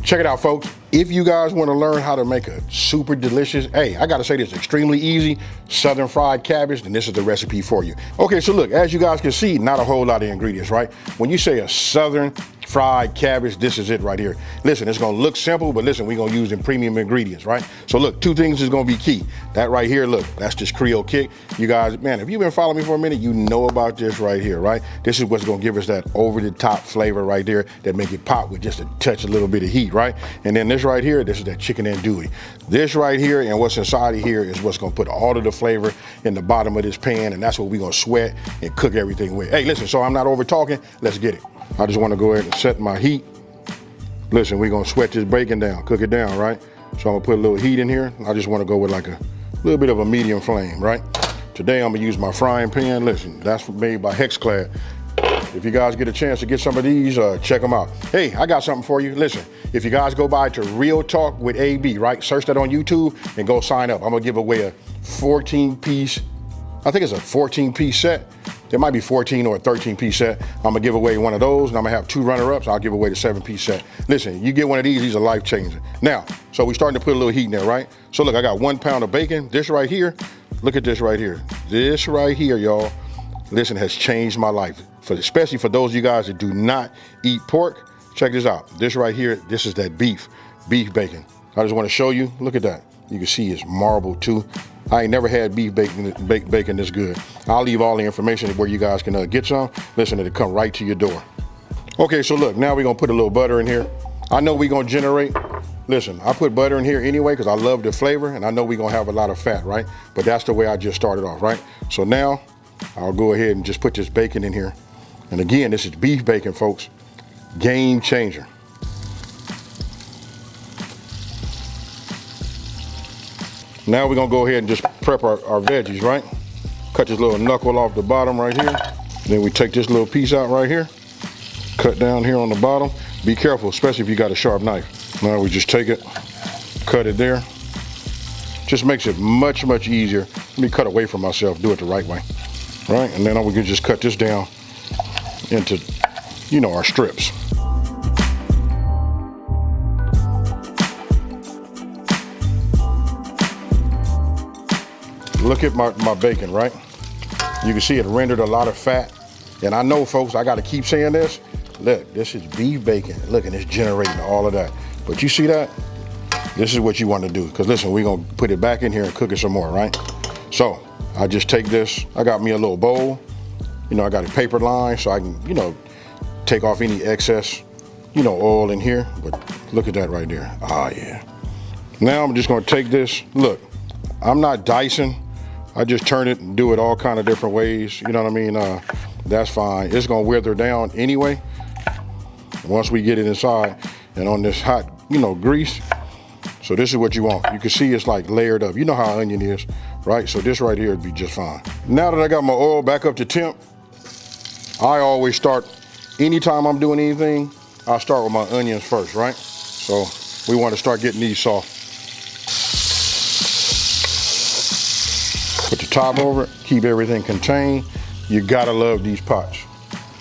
Check it out, folks. If you guys want to learn how to make a super delicious, hey, I gotta say this, extremely easy southern fried cabbage, then this is the recipe for you. Okay, so look, as you guys can see, not a whole lot of ingredients, right? When you say a southern fried cabbage, this is it right here. Listen, it's gonna look simple, but listen, we're gonna use them premium ingredients, right? So look, two things is gonna be key. That right here, look, that's just Creole kick. You guys, man, if you've been following me for a minute, you know about this right here, right? This is what's gonna give us that over the top flavor right there that make it pop with just a touch, a little bit of heat, right? And then this right here, this is that chicken andouille. This right here and what's inside of here is what's gonna put all of the flavor in the bottom of this pan, and that's what we're gonna sweat and cook everything with. Hey, listen, so I'm not over talking, let's get it. I just wanna go ahead and set my heat. Listen, we're gonna sweat this bacon down, cook it down, right? So I'm gonna put a little heat in here. I just wanna go with like a little bit of a medium flame, right? Today I'm gonna use my frying pan. Listen, that's made by Hexclad. If you guys get a chance to get some of these, check them out. Hey, I got something for you. Listen, if you guys go by to Real Talk with AB, right? Search that on YouTube and go sign up. I'm gonna give away a 14-piece, I think it's a 14-piece set. There might be 14 or a 13-piece set. I'm gonna give away one of those, and I'm gonna have 2 runner-ups. I'll give away the 7-piece set. Listen, you get one of these are life-changing. Now, so we're starting to put a little heat in there, right? So look, I got 1 pound of bacon. This right here, look at this right here. This right here, y'all, listen, has changed my life. Especially for those of you guys that do not eat pork, check this out. This right here, this is that beef bacon. I just wanna show you, look at that. You can see it's marbled too. I ain't never had beef bacon this good. I'll leave all the information where you guys can get some. Listen, it'll come right to your door. Okay, so look, now we're gonna put a little butter in here. I know we're gonna generate, listen, I put butter in here anyway because I love the flavor, and I know we're gonna have a lot of fat, right? But that's the way I just started off, right? So now, I'll go ahead and just put this bacon in here. And again, this is beef bacon, folks. Game changer. Now we're gonna go ahead and just prep our veggies, right? Cut this little knuckle off the bottom right here. Then we take this little piece out right here. Cut down here on the bottom. Be careful, especially if you got a sharp knife. Now we just take it, cut it there. Just makes it much, much easier. Let me cut away from myself, do it the right way. Right, and then we can just cut this down into, you know, our strips. Look at my bacon, right? You can see it rendered a lot of fat. And I know, folks, I gotta keep saying this. Look, this is beef bacon. Look, and it's generating all of that. But you see that? This is what you want to do. Because listen, we're gonna put it back in here and cook it some more, right? So I just take this, I got me a little bowl. You know, I got a paper line so I can, you know, take off any excess, you know, oil in here. But look at that right there. Ah, yeah. Now I'm just gonna take this. Look, I'm not dicing. I just turn it and do it all kind of different ways. You know what I mean? That's fine. It's gonna wither down anyway. Once we get it inside and on this hot, you know, grease. So this is what you want. You can see it's like layered up. You know how an onion is, right? So this right here would be just fine. Now that I got my oil back up to temp, I always start, anytime I'm doing anything, I start with my onions first, right? So we want to start getting these soft. Put the top over it, keep everything contained. You gotta love these pots.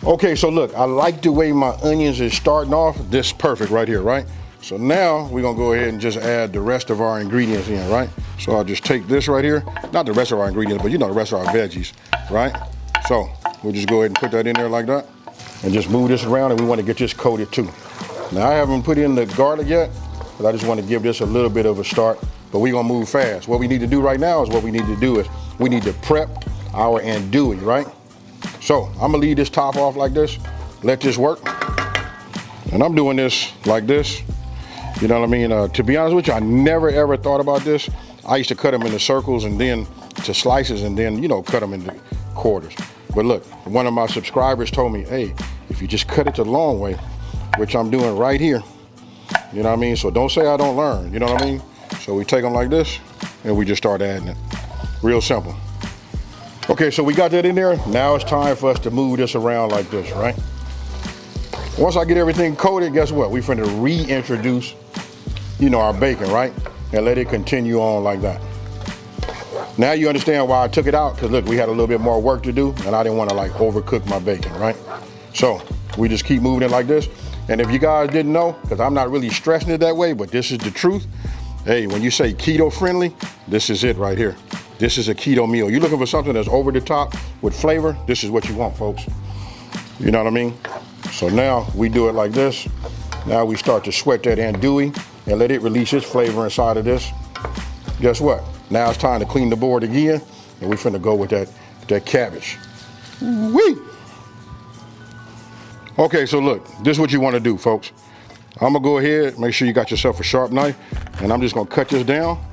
Okay, so look, I like the way my onions is starting off. This is perfect right here, right? So now we're gonna go ahead and just add the rest of our ingredients in, right? So I'll just take this right here, not the rest of our ingredients, but you know, the rest of our veggies, right? So we'll just go ahead and put that in there like that and just move this around, and we wanna get this coated too. Now I haven't put in the garlic yet, but I just wanna give this a little bit of a start, but we're gonna move fast. What we need to do right now is we need to prep our andouille, right? So I'm gonna leave this top off like this, let this work. And I'm doing this like this. You know what I mean? To be honest with you, I never ever thought about this. I used to cut them into circles and then to slices and then, you know, cut them into quarters. But look, one of my subscribers told me, hey, if you just cut it the long way, which I'm doing right here, you know what I mean? So don't say I don't learn, you know what I mean? So we take them like this and we just start adding it. Real simple. Okay, so we got that in there. Now it's time for us to move this around like this, right? Once I get everything coated, guess what? We're finna reintroduce, you know, our bacon, right? And let it continue on like that. Now you understand why I took it out, because look, we had a little bit more work to do and I didn't want to like overcook my bacon, right? So we just keep moving it like this. And if you guys didn't know, because I'm not really stressing it that way, but this is the truth. Hey, when you say keto friendly, this is it right here. This is a keto meal. You're looking for something that's over the top with flavor, this is what you want, folks. You know what I mean? So now we do it like this. Now we start to sweat that andouille and let it release its flavor inside of this. Guess what? Now it's time to clean the board again, and we finna go with that cabbage. Whee! Okay, so look, this is what you wanna do, folks. I'm gonna go ahead, make sure you got yourself a sharp knife, and I'm just gonna cut this down.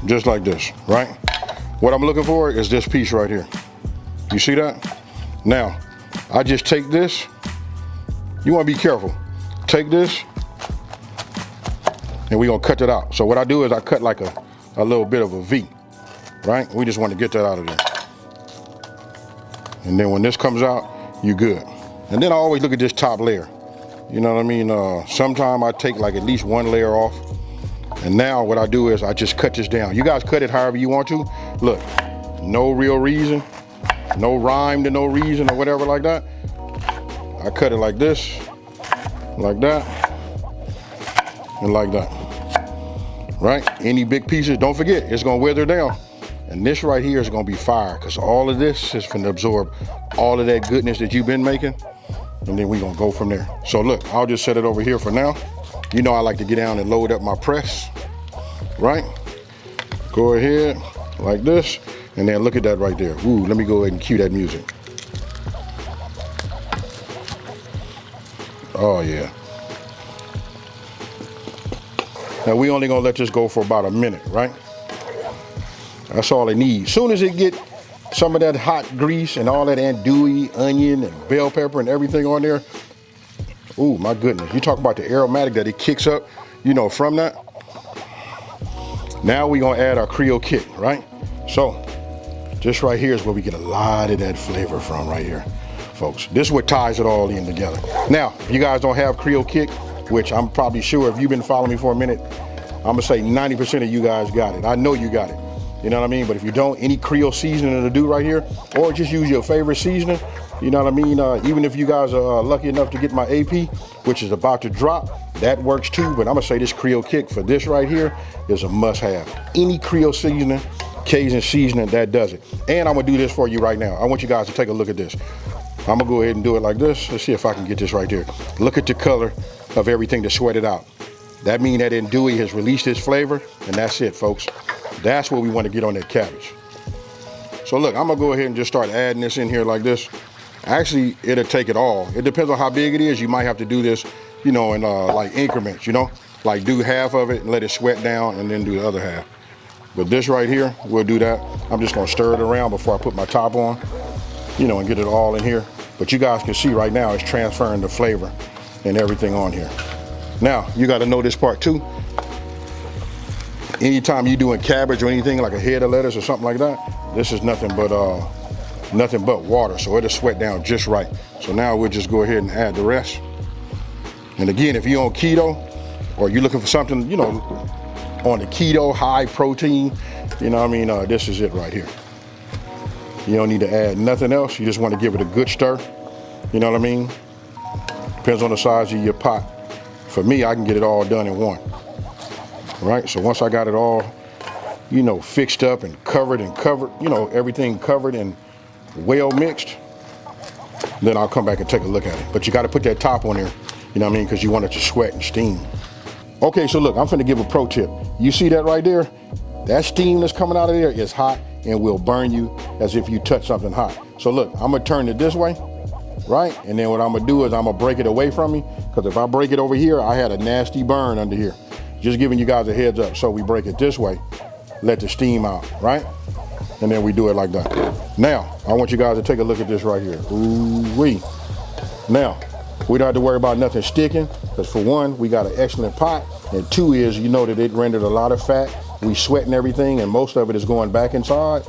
Just like this, right? What I'm looking for is this piece right here. You see that? Now, I just take this. You wanna be careful. Take this, and we're gonna cut it out. So what I do is I cut like a little bit of a V, right? We just want to get that out of there. And then when this comes out, you're good. And then I always look at this top layer. You know what I mean? Sometimes I take like at least one layer off. And now what I do is I just cut this down. You guys cut it however you want to. Look, no real reason, no rhyme to no reason or whatever like that. I cut it like this, like that, and like that. Right? Any big pieces, don't forget, it's gonna weather down. And this right here is gonna be fire, because all of this is gonna absorb all of that goodness that you've been making, and then we're gonna go from there. So look, I'll just set it over here for now. You know I like to get down and load up my press, right? Go ahead, like this, and then look at that right there. Ooh, let me go ahead and cue that music. Oh yeah. Now we only gonna let this go for about a minute, right? That's all it needs. Soon as it get some of that hot grease and all that andouille, onion, and bell pepper and everything on there, ooh, my goodness. You talk about the aromatic that it kicks up, you know, from that. Now we gonna add our Creole kick, right? So, this right here is where we get a lot of that flavor from right here, folks. This is what ties it all in together. Now, if you guys don't have Creole kick, which I'm probably sure if you've been following me for a minute, I'm gonna say 90% of you guys got it. I know you got it. You know what I mean? But if you don't, any Creole seasoning to do right here, or just use your favorite seasoning, you know what I mean? Even if you guys are lucky enough to get my AP, which is about to drop, that works too. But I'm gonna say this Creole kick for this right here is a must have. Any Creole seasoning, Cajun seasoning, that does it. And I'm gonna do this for you right now. I want you guys to take a look at this. I'm gonna go ahead and do it like this. Let's see if I can get this right there. Look at the color of everything that's sweated out. That means that andouille has released its flavor, and that's it, folks. That's what we want to get on that cabbage. So look, I'm gonna go ahead and just start adding this in here like this. Actually, it'll take it all. It depends on how big it is. You might have to do this, you know, in like increments, you know? Like do half of it and let it sweat down and then do the other half. But this right here, we'll do that. I'm just gonna stir it around before I put my top on, you know, and get it all in here. But you guys can see right now it's transferring the flavor and everything on here. Now, you gotta know this part too. Anytime you're doing cabbage or anything like a head of lettuce or something like that, this is nothing but water, so it'll sweat down just right. So now we'll just go ahead and add the rest. And again, if you're on keto or you're looking for something, you know, on the keto, high protein, you know what I mean, this is it right here. You don't need to add nothing else. You just want to give it a good stir. You know what I mean? Depends on the size of your pot. For me, I can get it all done in one. Right, so once I got it all, you know, fixed up and covered, you know, everything covered and well mixed, then I'll come back and take a look at it. But you got to put that top on there, you know what I mean, because you want it to sweat and steam. Okay, so look, I'm finna give a pro tip. You see that right there? That steam that's coming out of there is hot and will burn you as if you touch something hot. So look, I'm gonna turn it this way, right? And then what I'm gonna do is I'm gonna break it away from me, because if I break it over here, I had a nasty burn under here. Just giving you guys a heads up. So we break it this way, let the steam out, right? And then we do it like that. Now, I want you guys to take a look at this right here. Ooh-wee. Now, we don't have to worry about nothing sticking, because for one, we got an excellent pot, and two is, you know that it rendered a lot of fat. We sweating everything, and most of it is going back inside.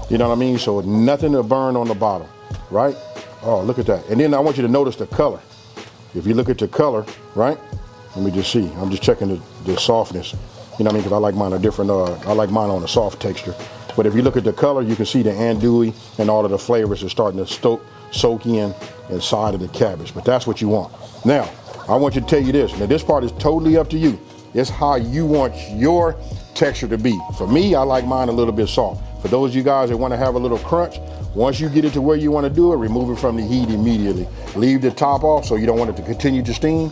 You know what I mean? So nothing to burn on the bottom, right? Oh, look at that. And then I want you to notice the color. If you look at the color, right? Let me just see. I'm just checking the softness. You know what I mean? Because I like mine a different, I like mine on a soft texture. But if you look at the color, you can see the andouille and all of the flavors are starting to soak in inside of the cabbage. But that's what you want. Now, I want you to tell you this. Now, this part is totally up to you. It's how you want your texture to be. For me, I like mine a little bit soft. For those of you guys that want to have a little crunch, once you get it to where you want to do it, remove it from the heat immediately. Leave the top off so you don't want it to continue to steam.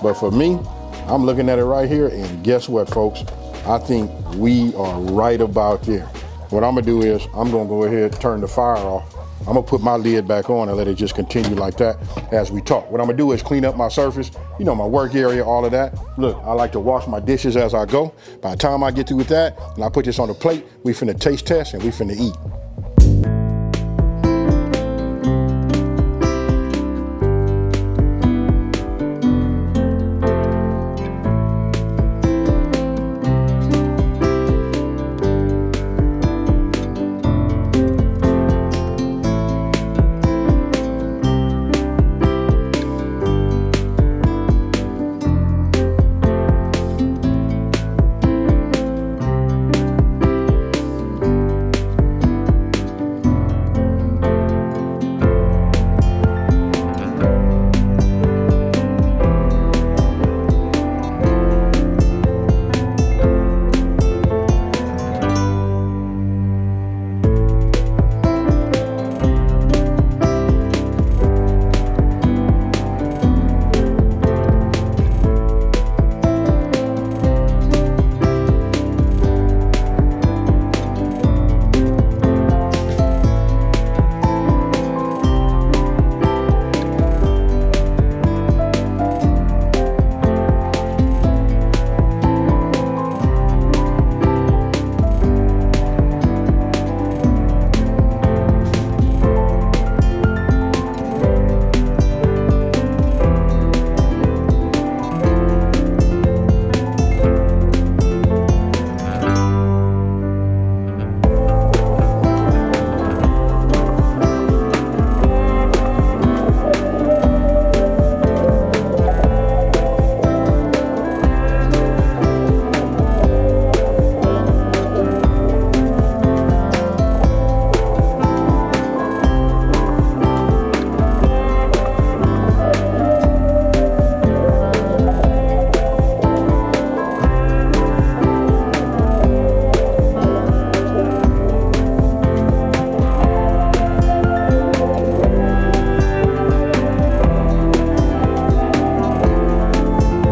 But for me, I'm looking at it right here, and guess what, folks? I think we are right about there. What I'm gonna do is I'm gonna go ahead and turn the fire off. I'm gonna put my lid back on and let it just continue like that as we talk. What I'm gonna do is clean up my surface, you know, my work area, all of that. Look, I like to wash my dishes as I go. By the time I get through with that and I put this on the plate, we finna taste test and we finna eat.